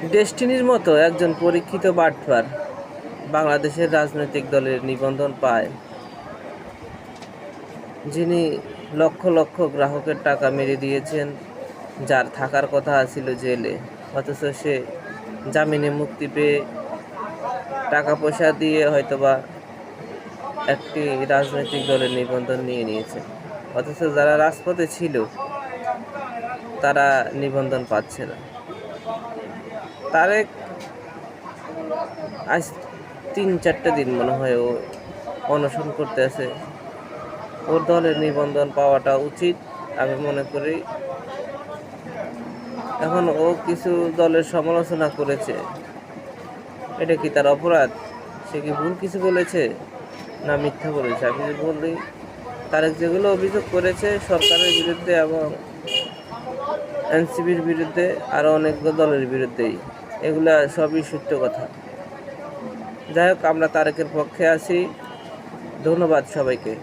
ডেস্টিনির মতো একজন পরীক্ষিত বাটপার বাংলাদেশের রাজনৈতিক দলের নিবন্ধন পায়, যিনি লক্ষ লক্ষ গ্রাহকের টাকা মেরে দিয়েছেন, যার থাকার কথা ছিল জেলে, অথচ সে জামিনে মুক্তি পেয়ে টাকা পয়সা দিয়ে হয়তোবা একটি রাজনৈতিক দলের নিবন্ধন নিয়ে নিয়েছে। অথচ যারা রাজপথে ছিল তারা নিবন্ধন পাচ্ছে না। তারেক আজ 3-4 দিন মনে হয় ও অনশন করতে আছে। ওর দলের নিবন্ধন পাওয়াটা উচিত আমি মনে করি। এখন ও কিছু দলের সমালোচনা করেছে, এটা কি তার অপরাধ? সে কি ভুল কিছু বলেছে না মিথ্যা বলেছে? আমি বলি, তারেক যেগুলো অভিযোগ করেছে সরকারের বিরুদ্ধে এবং এনসিপির বিরুদ্ধে আরও অনেকগুলো দলের বিরুদ্ধেই, এগুলা সবই সত্য কথা। যাই হোক, আমরা তারেকের পক্ষে আছি। ধন্যবাদ সবাইকে।